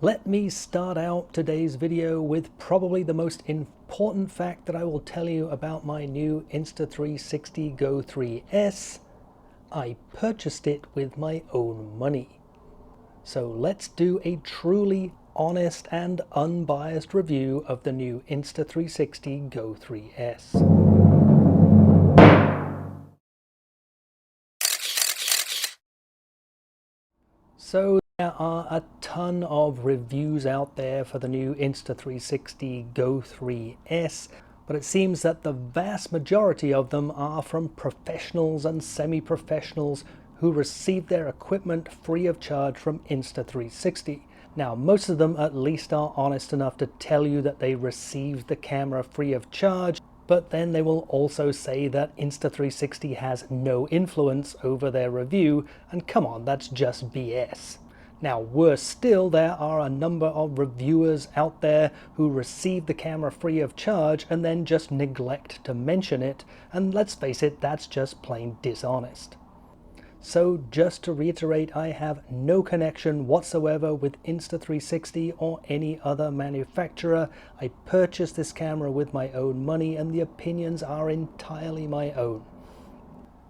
Let me start out today's video with probably the most important fact that I will tell you about my new Insta360 Go 3S. I purchased it with my own money. So let's do a truly honest and unbiased review of the new Insta360 Go 3S. So there are a ton of reviews out there for the new Insta360 Go 3S, but it seems that the vast majority of them are from professionals and semi-professionals who receive their equipment free of charge from Insta360. Now, most of them at least are honest enough to tell you that they received the camera free of charge, but then they will also say that Insta360 has no influence over their review, and come on, that's just BS. Now, worse still, there are a number of reviewers out there who receive the camera free of charge and then just neglect to mention it, and let's face it, that's just plain dishonest. So just to reiterate, I have no connection whatsoever with Insta360 or any other manufacturer. I purchased this camera with my own money and the opinions are entirely my own.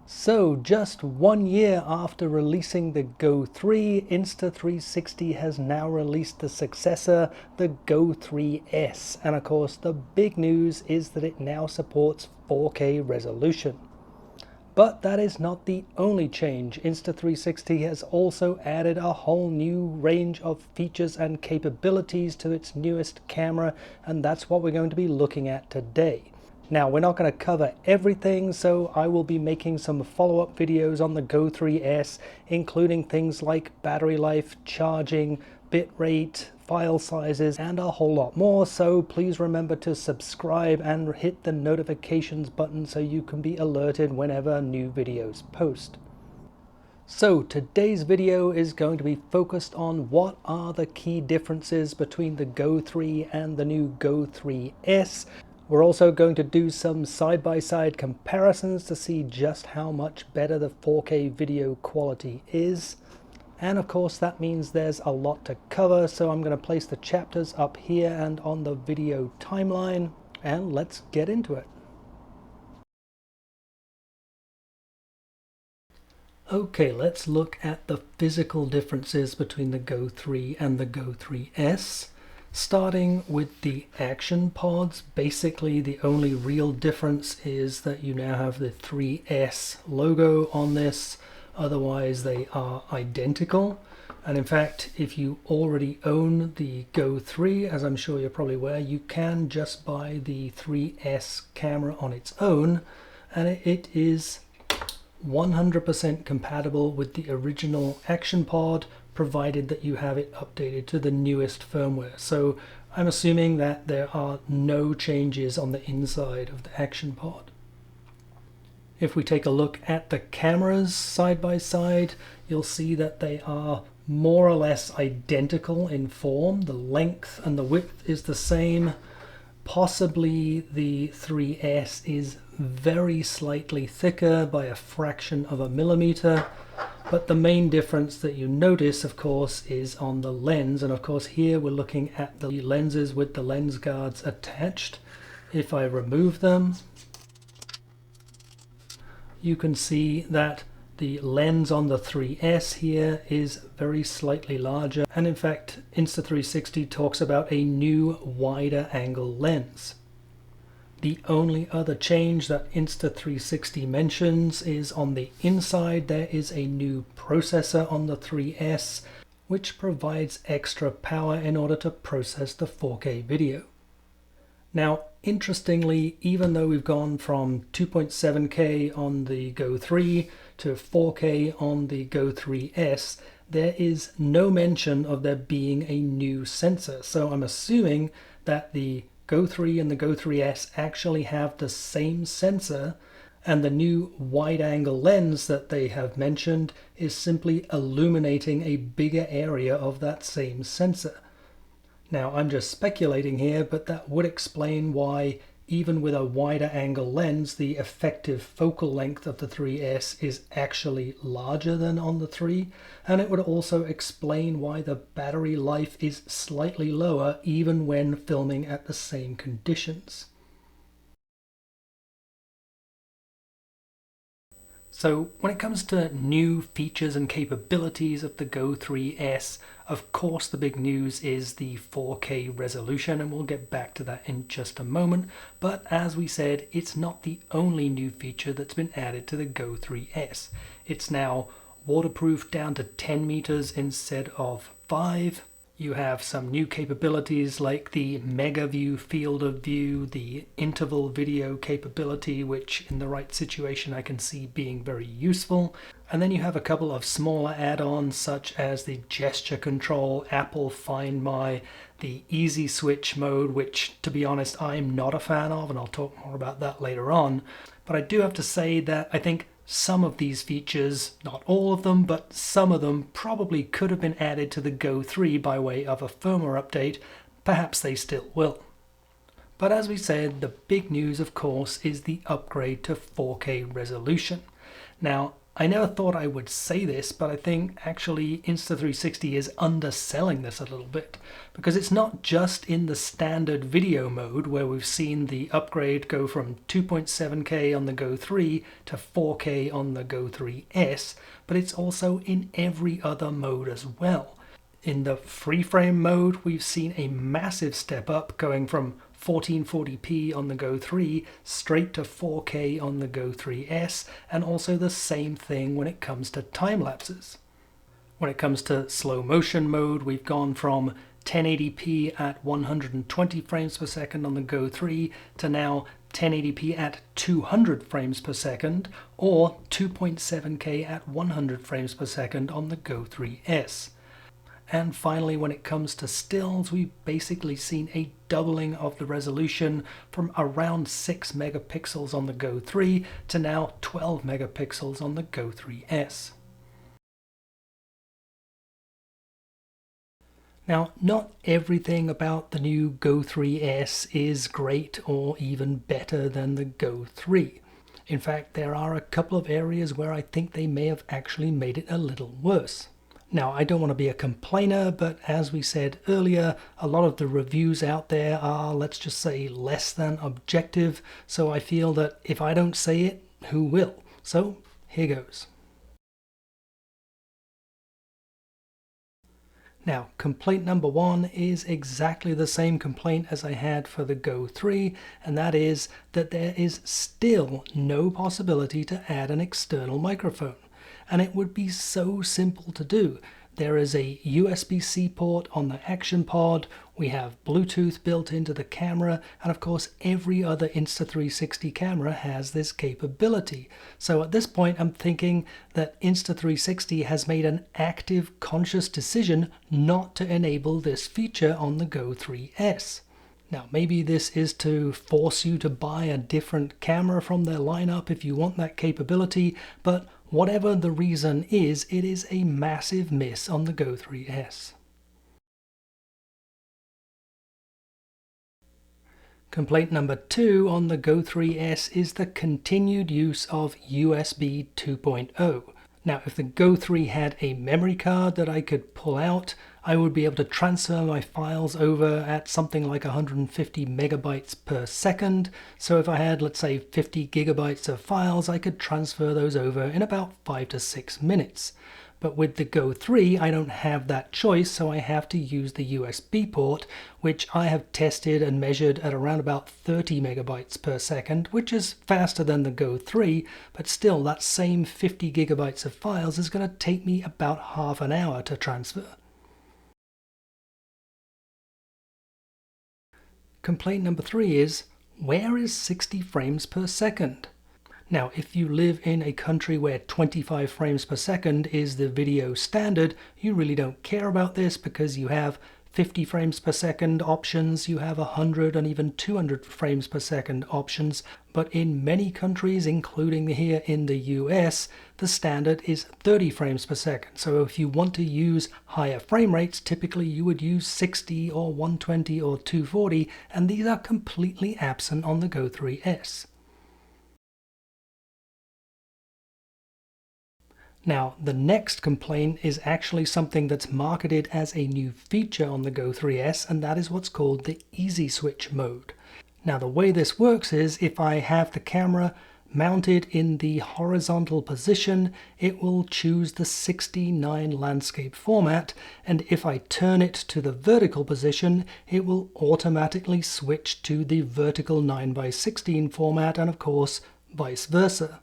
So just 1 year after releasing the Go 3, Insta360 has now released the successor, the Go 3S. And of course the big news is that it now supports 4K resolution. But that is not the only change. Insta360 has also added a whole new range of features and capabilities to its newest camera, and that's what we're going to be looking at today. Now, we're not going to cover everything, so I will be making some follow-up videos on the Go 3S, including things like battery life, charging, bitrate, file sizes, and a whole lot more. So please remember to subscribe and hit the notifications button so you can be alerted whenever new videos post. So today's video is going to be focused on what are the key differences between the Go 3 and the new Go 3S. We're also going to do some side-by-side comparisons to see just how much better the 4K video quality is. And of course that means there's a lot to cover, so I'm going to place the chapters up here and on the video timeline, and let's get into it. Okay, let's look at the physical differences between the Go 3 and the Go 3S. Starting with the action pods, basically the only real difference is that you now have the 3S logo on this. Otherwise they are identical, and in fact if you already own the Go 3, as I'm sure you're probably aware, you can just buy the 3S camera on its own and it is 100% compatible with the original action pod, provided that you have it updated to the newest firmware. So I'm assuming that there are no changes on the inside of the action pod. If we take a look at the cameras side by side, you'll see that they are more or less identical in form. The length and the width is the same. Possibly the 3S is very slightly thicker by a fraction of a millimeter, but the main difference that you notice, of course, is on the lens. And of course here we're looking at the lenses with the lens guards attached. If I remove them, you can see that the lens on the 3S here is very slightly larger, and in fact Insta360 talks about a new wider angle lens. The only other change that Insta360 mentions is on the inside. There is a new processor on the 3S which provides extra power in order to process the 4K video. Now, interestingly, even though we've gone from 2.7K on the Go 3 to 4K on the Go 3S, there is no mention of there being a new sensor. So I'm assuming that the Go 3 and the Go 3S actually have the same sensor, and the new wide-angle lens that they have mentioned is simply illuminating a bigger area of that same sensor. Now, I'm just speculating here, but that would explain why even with a wider angle lens, the effective focal length of the 3S is actually larger than on the 3, and it would also explain why the battery life is slightly lower even when filming at the same conditions. So when it comes to new features and capabilities of the Go 3S, of course the big news is the 4K resolution, and we'll get back to that in just a moment. But as we said, it's not the only new feature that's been added to the Go 3S. It's now waterproof down to 10 meters instead of 5. You have some new capabilities like the Mega View field of view, the interval video capability, which in the right situation I can see being very useful. And then you have a couple of smaller add-ons such as the gesture control, Apple Find My, the easy switch mode, which to be honest I'm not a fan of, and I'll talk more about that later on. But I do have to say that I think some of these features, not all of them, but some of them probably could have been added to the Go 3 by way of a firmware update. Perhaps they still will. But as we said, the big news, of course, is the upgrade to 4K resolution. Now, I never thought I would say this, but I think actually Insta360 is underselling this a little bit, because it's not just in the standard video mode where we've seen the upgrade go from 2.7K on the Go 3 to 4K on the Go 3S, but it's also in every other mode as well. In the free frame mode, we've seen a massive step up going from 1440p on the Go 3 straight to 4K on the Go 3S, and also the same thing when it comes to time lapses. When it comes to slow motion mode, we've gone from 1080p at 120 frames per second on the Go 3 to now 1080p at 200 frames per second, or 2.7K at 100 frames per second on the Go 3S. And finally, when it comes to stills, we've basically seen a doubling of the resolution from around 6 megapixels on the Go 3 to now 12 megapixels on the Go 3S. Now, not everything about the new Go 3S is great or even better than the Go 3. In fact, there are a couple of areas where I think they may have actually made it a little worse. Now, I don't want to be a complainer, but as we said earlier, a lot of the reviews out there are, let's just say, less than objective, so I feel that if I don't say it, who will? So, here goes. Now, complaint number 1 is exactly the same complaint as I had for the Go 3, and that is that there is still no possibility to add an external microphone. And it would be so simple to do. There is a USB-C port on the Action Pod, we have Bluetooth built into the camera, and of course every other Insta360 camera has this capability. So at this point I'm thinking that Insta360 has made an active, conscious decision not to enable this feature on the Go 3S. Now, maybe this is to force you to buy a different camera from their lineup if you want that capability, but whatever the reason is, it is a massive miss on the Go 3S. Complaint number 2 on the Go 3S is the continued use of USB 2.0. Now, if the Go 3 had a memory card that I could pull out, I would be able to transfer my files over at something like 150 megabytes per second. So if I had, let's say, 50 gigabytes of files, I could transfer those over in about 5 to 6 minutes. But with the Go 3, I don't have that choice, so I have to use the USB port, which I have tested and measured at around about 30 megabytes per second, which is faster than the Go 3, but still that same 50 gigabytes of files is going to take me about half an hour to transfer. Complaint number 3 is, where is 60 frames per second? Now, if you live in a country where 25 frames per second is the video standard, you really don't care about this because you have 50 frames per second options, you have 100 and even 200 frames per second options, but in many countries, including here in the US, the standard is 30 frames per second. So if you want to use higher frame rates, typically you would use 60 or 120 or 240, and these are completely absent on the Go 3S. Now, the next complaint is actually something that's marketed as a new feature on the Go 3S, and that is what's called the Easy Switch mode. Now, the way this works is if I have the camera mounted in the horizontal position, it will choose the 16:9 landscape format, and if I turn it to the vertical position, it will automatically switch to the vertical 9:16 format, and of course, vice versa.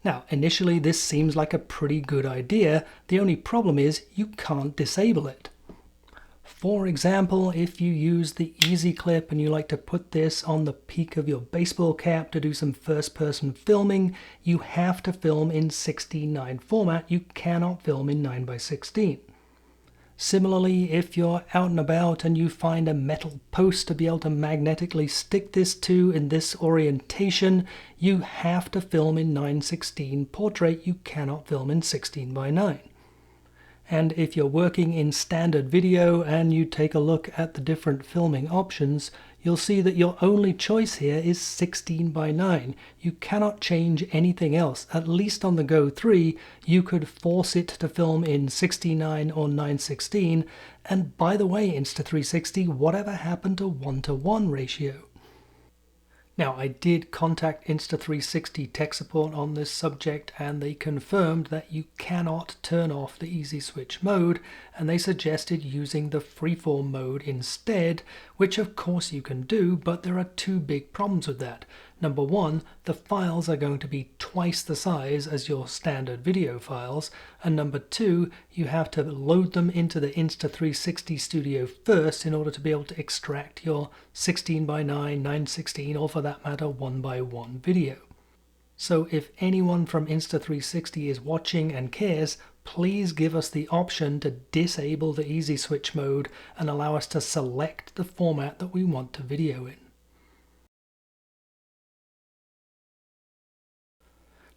Now, initially this seems like a pretty good idea. The only problem is you can't disable it. For example, if you use the Easy Clip and you like to put this on the peak of your baseball cap to do some first-person filming, you have to film in 16:9 format. You cannot film in 9:16. Similarly, if you're out and about and you find a metal post to be able to magnetically stick this to in this orientation, you have to film in 9:16 portrait. You cannot film in 16:9. And if you're working in standard video and you take a look at the different filming options, you'll see that your only choice here is 16:9. You cannot change anything else. At least on the Go 3, you could force it to film in 16:9 or 9:16. And by the way, Insta360, whatever happened to 1:1 ratio? Now, I did contact Insta360 tech support on this subject, and they confirmed that you cannot turn off the Easy Switch mode, and they suggested using the freeform mode instead, which of course you can do, but there are two big problems with that. Number one, the files are going to be twice the size as your standard video files, and number two, you have to load them into the Insta360 Studio first in order to be able to extract your 16:9, 9:16, or for that matter 1:1 video. So if anyone from Insta360 is watching and cares, please give us the option to disable the Easy Switch mode and allow us to select the format that we want to video in.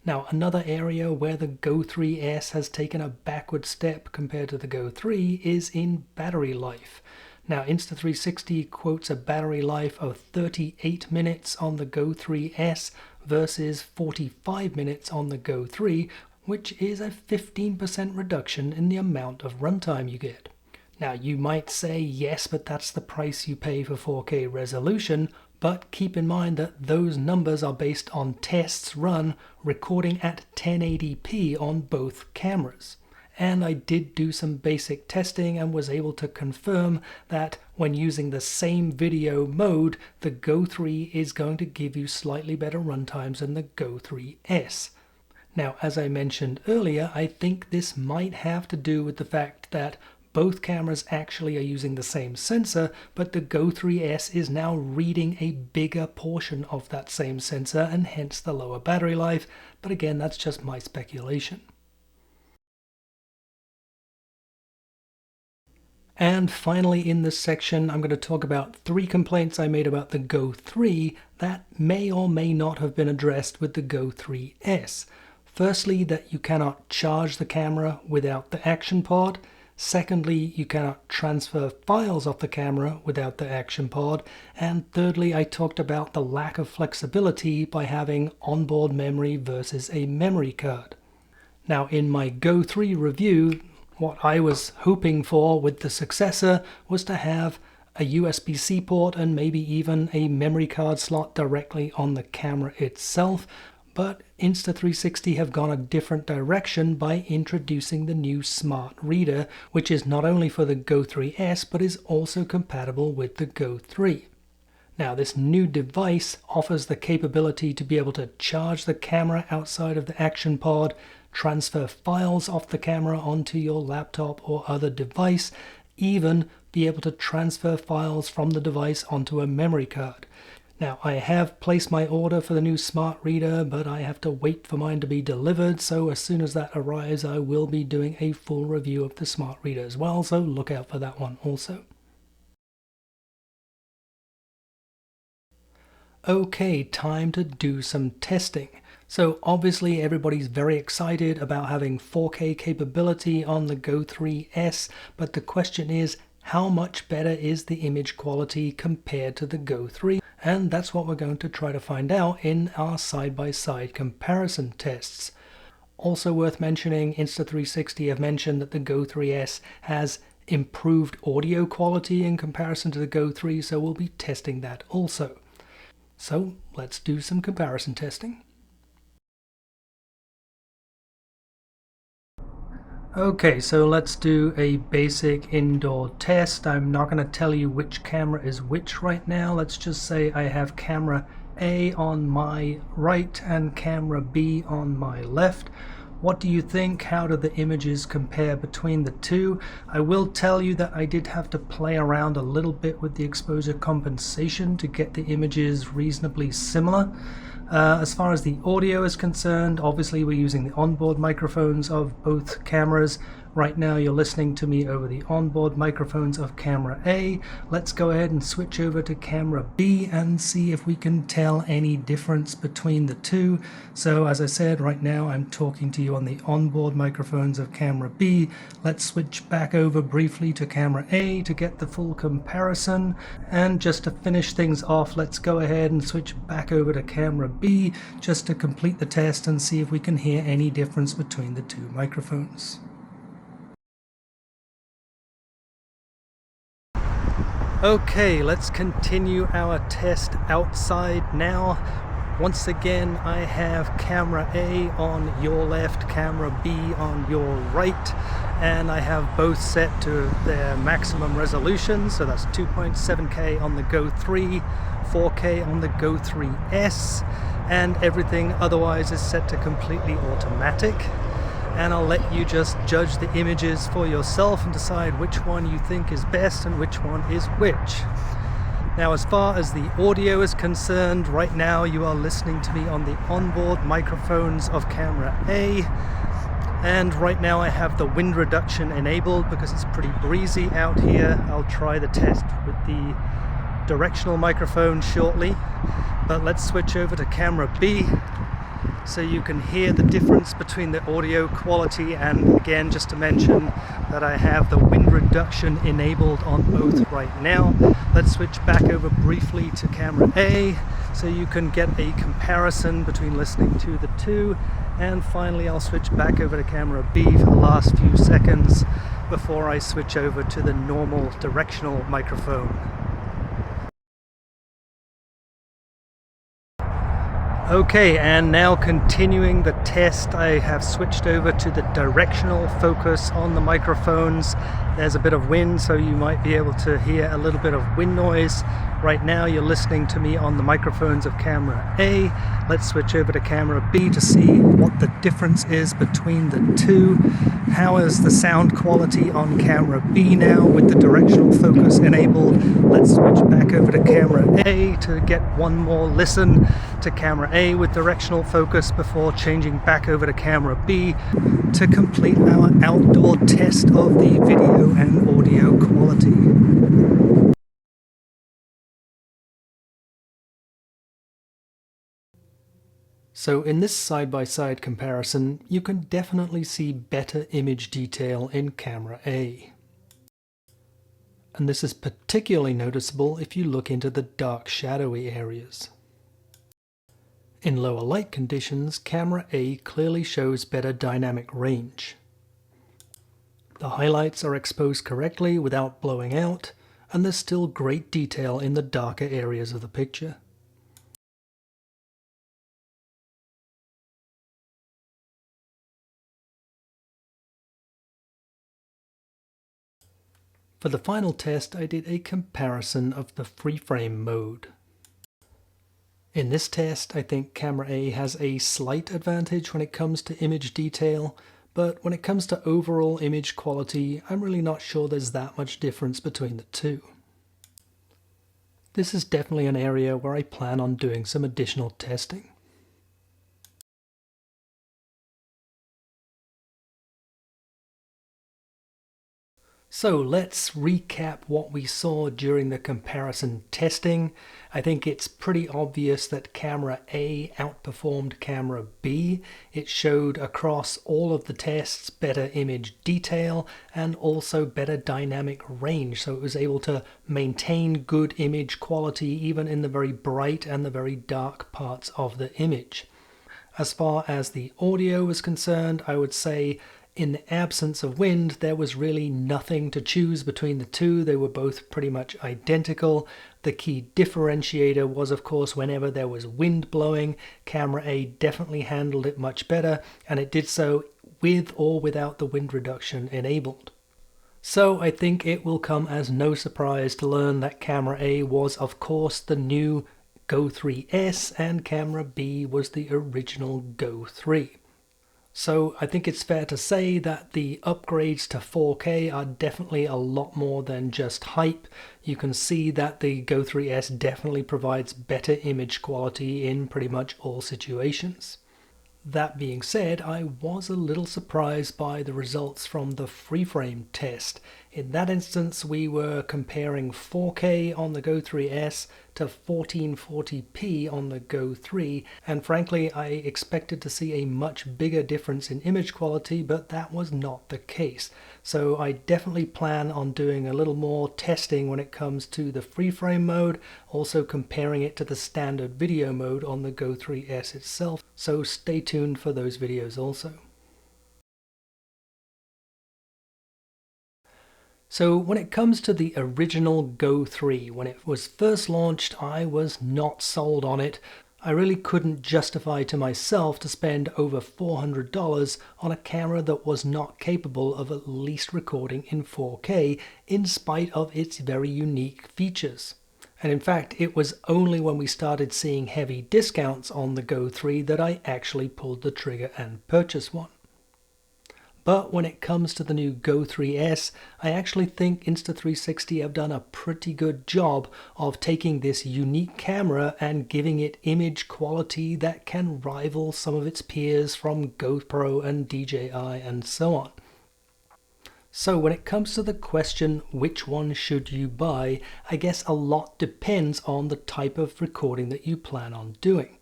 Now, another area where the Go 3S has taken a backward step compared to the Go 3 is in battery life. Now, Insta360 quotes a battery life of 38 minutes on the Go 3S versus 45 minutes on the Go 3, which is a 15% reduction in the amount of runtime you get. Now, you might say, yes, but that's the price you pay for 4K resolution. But keep in mind that those numbers are based on tests run recording at 1080p on both cameras. And I did do some basic testing and was able to confirm that when using the same video mode, the Go 3 is going to give you slightly better runtimes than the Go 3S. Now, as I mentioned earlier, I think this might have to do with the fact that both cameras actually are using the same sensor, but the Go 3S is now reading a bigger portion of that same sensor and hence the lower battery life. But again, that's just my speculation. And finally, in this section, I'm going to talk about 3 complaints I made about the Go 3 that may or may not have been addressed with the Go 3S. Firstly, that you cannot charge the camera without the action pod. Secondly, you cannot transfer files off the camera without the action pod. And thirdly, I talked about the lack of flexibility by having onboard memory versus a memory card. Now, in my Go 3 review, what I was hoping for with the successor was to have a USB-C port and maybe even a memory card slot directly on the camera itself. But Insta360 have gone a different direction by introducing the new Smart Reader, which is not only for the Go 3S, but is also compatible with the Go 3. Now, this new device offers the capability to be able to charge the camera outside of the action pod, transfer files off the camera onto your laptop or other device, even be able to transfer files from the device onto a memory card. Now, I have placed my order for the new Smart Reader, but I have to wait for mine to be delivered, so as soon as that arrives, I will be doing a full review of the Smart Reader as well, so look out for that one also. Okay, time to do some testing. So obviously everybody's very excited about having 4K capability on the Go 3S, but the question is, how much better is the image quality compared to the Go 3? And that's what we're going to try to find out in our side-by-side comparison tests. Also worth mentioning, Insta360 have mentioned that the Go 3S has improved audio quality in comparison to the Go 3, so we'll be testing that also. So let's do some comparison testing. Okay, so let's do a basic indoor test. I'm not going to tell you which camera is which right now. Let's just say I have camera A on my right and camera B on my left. What do you think? How do the images compare between the two? I will tell you that I did have to play around a little bit with the exposure compensation to get the images reasonably similar. As far as the audio is concerned, obviously we're using the onboard microphones of both cameras. Right now you're listening to me over the onboard microphones of camera A. Let's go ahead and switch over to camera B and see if we can tell any difference between the two. So as I said, right now I'm talking to you on the onboard microphones of camera B. Let's switch back over briefly to camera A to get the full comparison. And just to finish things off, let's go ahead and switch back over to camera B just to complete the test and see if we can hear any difference between the two microphones. Okay, let's continue our test outside now. Once again, I have camera A on your left, camera B on your right, and I have both set to their maximum resolution, so that's 2.7K on the Go 3, 4K on the Go 3S, and everything otherwise is set to completely automatic. And I'll let you just judge the images for yourself and decide which one you think is best and which one is which. Now, as far as the audio is concerned, right now you are listening to me on the onboard microphones of camera A, and right now I have the wind reduction enabled because it's pretty breezy out here. I'll try the test with the directional microphone shortly, but let's switch over to camera B so you can hear the difference between the audio quality. And again, just to mention that I have the wind reduction enabled on both right now. Let's switch back over briefly to camera A so you can get a comparison between listening to the two. And finally, I'll switch back over to camera B for the last few seconds before I switch over to the normal directional microphone. Okay, and now continuing the test, I have switched over to the directional focus on the microphones. There's a bit of wind, so you might be able to hear a little bit of wind noise. Right now you're listening to me on the microphones of camera A. Let's switch over to camera B to see what the difference is between the two. How is the sound quality on camera B now with the directional focus enabled? Let's switch back over to camera A to get one more listen to camera A with directional focus before changing back over to camera B to complete our outdoor test of the video and audio quality. So in this side-by-side comparison, you can definitely see better image detail in camera A. And this is particularly noticeable if you look into the dark shadowy areas. In lower light conditions, camera A clearly shows better dynamic range. The highlights are exposed correctly without blowing out, and there's still great detail in the darker areas of the picture. For the final test, I did a comparison of the free-frame mode. In this test, I think camera A has a slight advantage when it comes to image detail, but when it comes to overall image quality, I'm really not sure there's that much difference between the two. This is definitely an area where I plan on doing some additional testing. So let's recap what we saw during the comparison testing. I think it's pretty obvious that camera A outperformed camera B. It showed across all of the tests better image detail and also better dynamic range. So it was able to maintain good image quality even in the very bright and the very dark parts of the image. As far as the audio was concerned, I would say in the absence of wind, there was really nothing to choose between the two. They were both pretty much identical. The key differentiator was, of course, whenever there was wind blowing, camera A definitely handled it much better, and it did so with or without the wind reduction enabled. So I think it will come as no surprise to learn that camera A was, of course, the new Go 3S and camera B was the original Go 3. So I think it's fair to say that the upgrades to 4K are definitely a lot more than just hype. You can see that the Go 3S definitely provides better image quality in pretty much all situations. That being said, I was a little surprised by the results from the free-frame test. In that instance, we were comparing 4K on the Go 3S to 1440p on the Go 3, and frankly, I expected to see a much bigger difference in image quality, but that was not the case. So I definitely plan on doing a little more testing when it comes to the free-frame mode, also comparing it to the standard video mode on the Go 3S itself. So stay tuned for those videos also. So when it comes to the original Go 3, when it was first launched, I was not sold on it. I really couldn't justify to myself to spend over $400 on a camera that was not capable of at least recording in 4K in spite of its very unique features. And in fact, it was only when we started seeing heavy discounts on the Go 3 that I actually pulled the trigger and purchased one. But when it comes to the new Go 3S, I actually think Insta360 have done a pretty good job of taking this unique camera and giving it image quality that can rival some of its peers from GoPro and DJI and so on. So when it comes to the question, which one should you buy, I guess a lot depends on the type of recording that you plan on doing.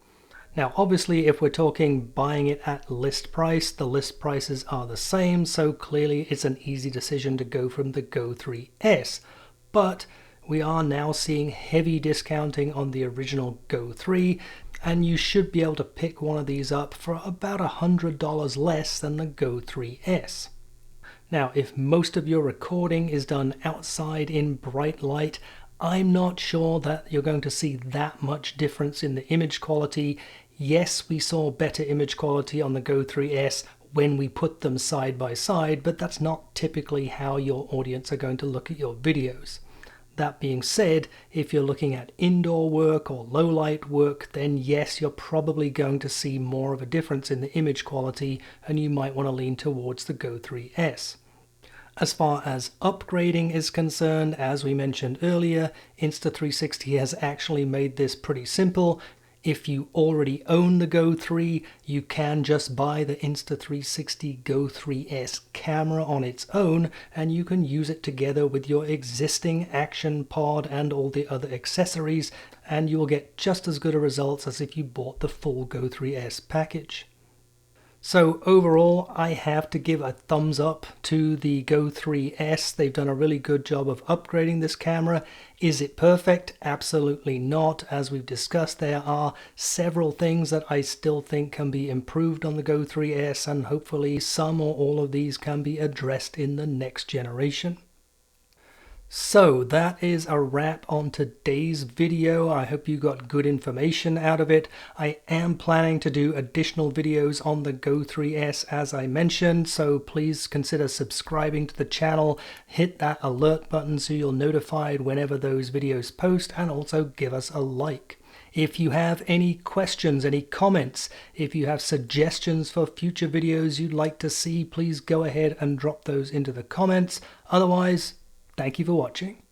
Now, obviously, if we're talking buying it at list price, the list prices are the same, so clearly it's an easy decision to go from the Go 3S. But we are now seeing heavy discounting on the original Go 3, and you should be able to pick one of these up for about $100 less than the Go 3S. Now, if most of your recording is done outside in bright light, I'm not sure that you're going to see that much difference in the image quality. Yes, we saw better image quality on the Go 3S when we put them side by side, but that's not typically how your audience are going to look at your videos. That being said, if you're looking at indoor work or low light work, then yes, you're probably going to see more of a difference in the image quality, and you might want to lean towards the Go 3S. As far as upgrading is concerned, as we mentioned earlier, Insta360 has actually made this pretty simple. If you already own the Go 3, you can just buy the Insta360 Go 3S camera on its own, and you can use it together with your existing action pod and all the other accessories, and you will get just as good a results as if you bought the full Go 3S package. So overall, I have to give a thumbs up to the Go 3S. They've done a really good job of upgrading this camera. Is it perfect? Absolutely not. As we've discussed, there are several things that I still think can be improved on the Go 3S, and hopefully some or all of these can be addressed in the next generation. So that is a wrap on today's video. I hope you got good information out of it. I am planning to do additional videos on the Go 3S as I mentioned, so please consider subscribing to the channel. Hit that alert button so you're notified whenever those videos post, and also give us a like. If you have any questions, any comments, if you have suggestions for future videos you'd like to see, please go ahead and drop those into the comments. Otherwise, thank you for watching.